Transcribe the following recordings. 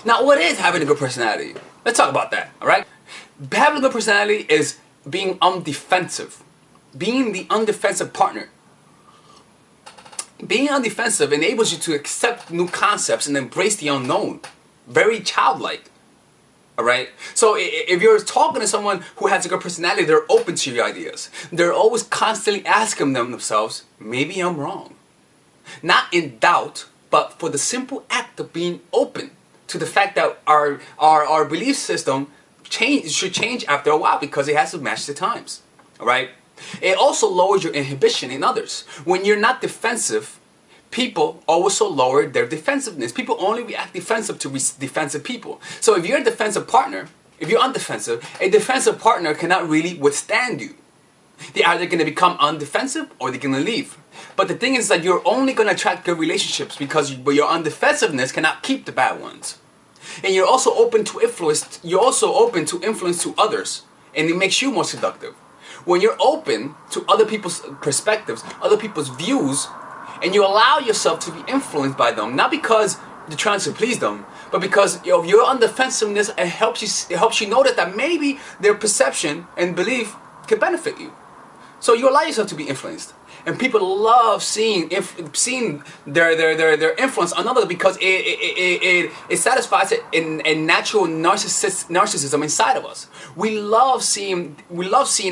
Now, what is having a good personality? Let's talk about that, alright? Having a good personality is being undefensive. Being the undefensive partner. Being undefensive enables you to accept new concepts and embrace the unknown. Very childlike. Alright? So if you're talking to someone who has a good personality, they're open to your ideas. They're always constantly asking themselves, maybe I'm wrong. Not in doubt, but for the simple act of being open to the fact that our belief system should change after a while because it has to match the times. Alright? It also lowers your inhibition in others. When you're not defensive, people also lower their defensiveness. People only react defensive to defensive people. So if you're a defensive partner, if you're undefensive, a defensive partner cannot really withstand you. They're either going to become undefensive or they're going to leave. But the thing is that you're only going to attract good relationships because your undefensiveness cannot keep the bad ones. And you're also open to influence. You're also open to influence to others, and it makes you more seductive. When you're open to other people's perspectives, other people's views, and you allow yourself to be influenced by them, not because you're trying to please them, but because of your undefensiveness, it helps you notice that maybe their perception and belief can benefit you. So you allow yourself to be influenced. And people love seeing their influence on others because it satisfies a natural narcissism inside of us. We love seeing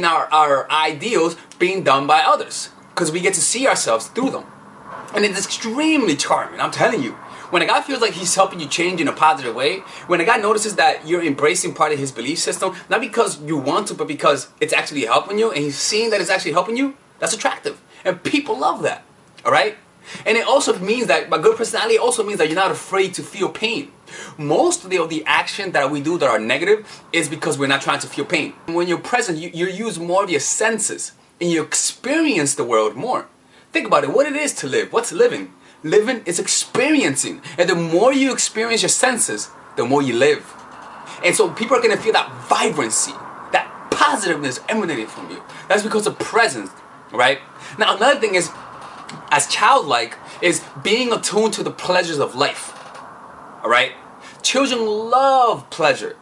our ideals being done by others because we get to see ourselves through them. And it's extremely charming, I'm telling you. When a guy feels like he's helping you change in a positive way, when a guy notices that you're embracing part of his belief system, not because you want to, but because it's actually helping you, and he's seeing that it's actually helping you, that's attractive. And people love that, alright? And it also means that, by good personality, also means that you're not afraid to feel pain. Most of the action that we do that are negative is because we're not trying to feel pain. When you're present, you use more of your senses, and you experience the world more. Think about it, what it is to live. What's living? Living is experiencing. And the more you experience your senses, the more you live. And so people are going to feel that vibrancy, that positiveness emanating from you. That's because of presence, right? Now another thing is, as childlike, is being attuned to the pleasures of life. Alright? Children love pleasure.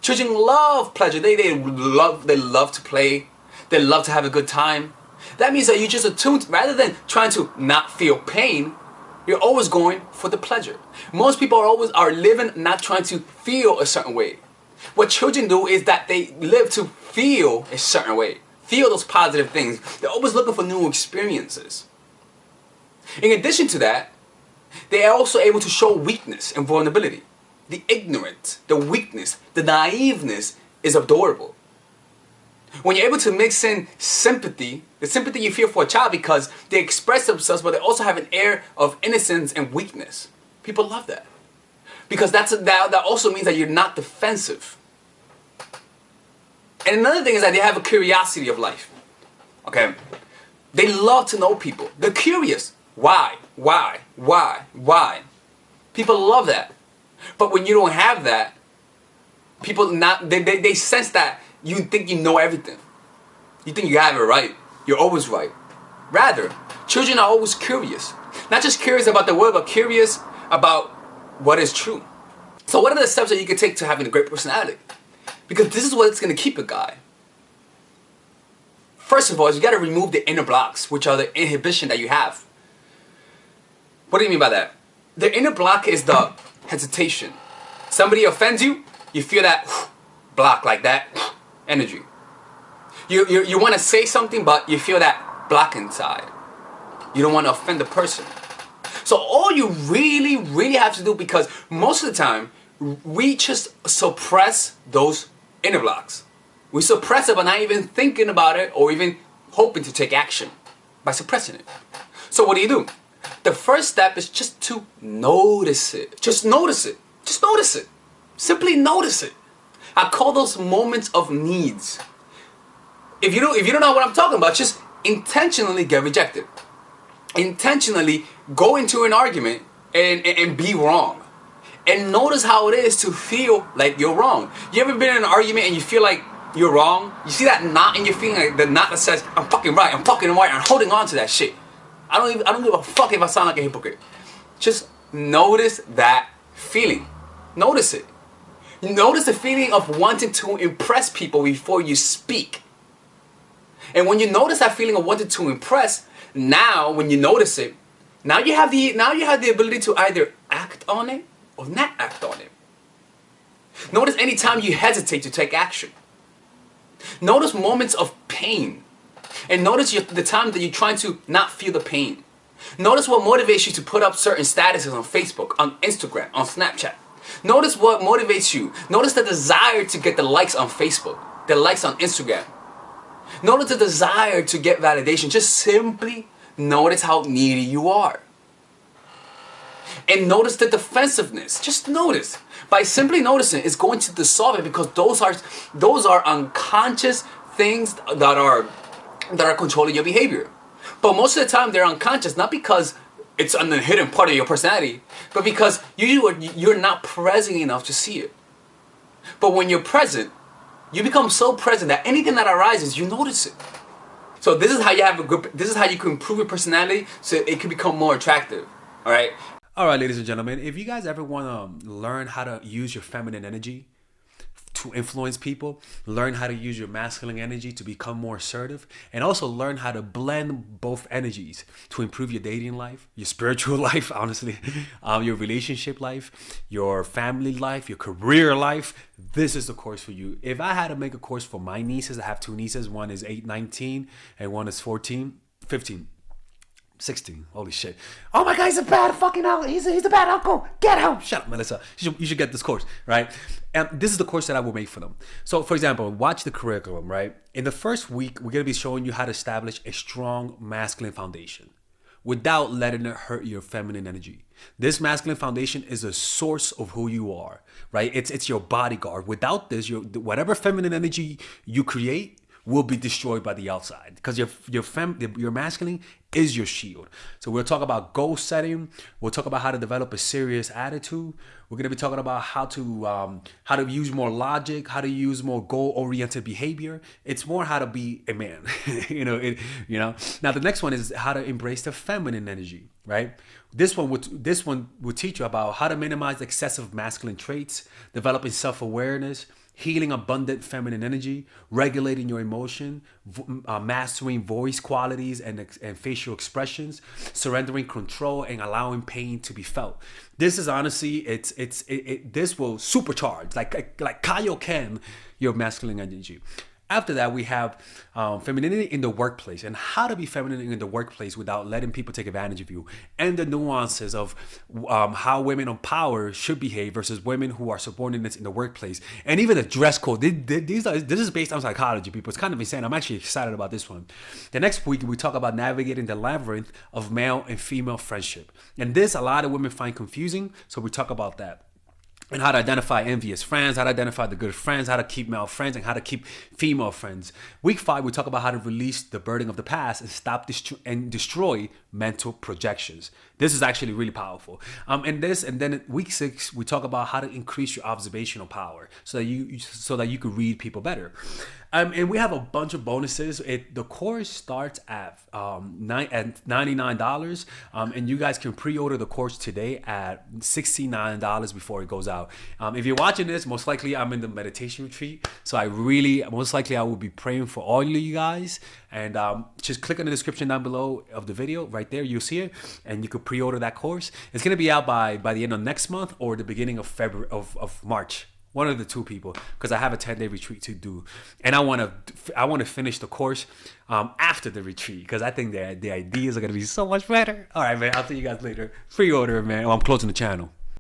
Children love pleasure. They love to play. They love to have a good time. That means that you just attuned, rather than trying to not feel pain, you're always going for the pleasure. Most people are living not trying to feel a certain way. What children do is that they live to feel a certain way. Feel those positive things. They're always looking for new experiences. In addition to that, they are also able to show weakness and vulnerability. The ignorance, the weakness, the naiveness is adorable. When you're able to mix in sympathy, the sympathy you feel for a child because they express themselves, but they also have an air of innocence and weakness. People love that. Because that also means that you're not defensive. And another thing is that they have a curiosity of life. Okay? They love to know people. They're curious. Why? People love that. But when you don't have that, they sense that you think you know everything. You think you have it right. You're always right. Rather, children are always curious. Not just curious about the world, but curious about what is true. So what are the steps that you can take to having a great personality? Because this is what's going to keep a guy. First of all, you got to remove the inner blocks, which are the inhibition that you have. What do you mean by that? The inner block is the hesitation. Somebody offends you, you feel that block like that energy. You want to say something, but you feel that block inside. You don't want to offend the person. So all you really have to do, because most of the time, we just suppress those inner blocks. We suppress it by not even thinking about it or even hoping to take action by suppressing it. So what do? The first step is just to notice it. Just notice it. Just notice it. Simply notice it. I call those moments of needs. If you don't know what I'm talking about, just intentionally get rejected. Intentionally go into an argument and be wrong. And notice how it is to feel like you're wrong. You ever been in an argument and you feel like you're wrong? You see that knot in your finger, like the knot that says, I'm fucking right, I'm fucking right, I'm holding on to that shit. I don't give a fuck if I sound like a hypocrite. Just notice that feeling. Notice it. Notice the feeling of wanting to impress people before you speak. And when you notice that feeling of wanting to impress, now when you notice it, now you have the ability to either act on it or not act on it. Notice anytime you hesitate to take action. Notice moments of pain. And notice the time that you're trying to not feel the pain. Notice what motivates you to put up certain statuses on Facebook, on Instagram, on Snapchat. Notice what motivates you. Notice the desire to get the likes on Facebook, the likes on Instagram. Notice the desire to get validation. Just simply notice how needy you are. And notice the defensiveness. Just notice. By simply noticing, it's going to dissolve it, because those are unconscious things that are controlling your behavior. But most of the time they're unconscious, not because it's on the hidden part of your personality, but because you're not present enough to see it. But when you're present, you become so present that anything that arises, you notice it. So this is how you have a good. This is how you can improve your personality so it can become more attractive. All right. All right, ladies and gentlemen, if you guys ever want to learn how to use your feminine energy to influence people, learn how to use your masculine energy to become more assertive, and also learn how to blend both energies to improve your dating life, your spiritual life, honestly, your relationship life, your family life, your career life, this is the course for you. If I had to make a course for my nieces, I have two nieces, one is 19 and one is 15. 16. Holy shit. Oh my God, he's a bad fucking uncle. He's a bad uncle. Get him. Shut up, Melissa. You should get this course, right? And this is the course that I will make for them. So, for example, watch the curriculum, right? In the first week, we're going to be showing you how to establish a strong masculine foundation without letting it hurt your feminine energy. This masculine foundation is a source of who you are, right? It's your bodyguard. Without this, whatever feminine energy you create will be destroyed by the outside, because your masculine is your shield. So we'll talk about goal setting. We'll talk about how to develop a serious attitude. We're gonna be talking about how to use more logic, how to use more goal-oriented behavior. It's more how to be a man, Now the next one is how to embrace the feminine energy, right? This one will teach you about how to minimize excessive masculine traits, developing self-awareness, healing abundant feminine energy, regulating your emotion, mastering voice qualities and facial expressions, surrendering control, and allowing pain to be felt. This is honestly, this will supercharge, like Kaioken, your masculine energy. After that, we have femininity in the workplace, and how to be feminine in the workplace without letting people take advantage of you, and the nuances of how women on power should behave versus women who are subordinates in the workplace, and even the dress code. This is based on psychology, people. It's kind of insane. I'm actually excited about this one. The next week, we talk about navigating the labyrinth of male and female friendship, and this a lot of women find confusing, so we talk about that. And how to identify envious friends, how to identify the good friends, how to keep male friends, and how to keep female friends. Week 5, we talk about how to release the burden of the past and stop and destroy mental projections. This is actually really powerful. And then week 6, we talk about how to increase your observational power so that you could read people better. And we have a bunch of bonuses. The course starts at $99, and you guys can pre-order the course today at $69 before it goes out. If you're watching this, most likely I'm in the meditation retreat, so I will be praying for all of you guys. And just click on the description down below of the video. Right there, you'll see it, and you could pre-order that course. It's gonna be out by the end of next month or the beginning of February of March. One of the two, people, because I have a 10-day retreat to do, and I want to finish the course after the retreat, because I think the ideas are gonna be so much better. All right, man. I'll see you guys later. Pre-order, man. I'm closing the channel.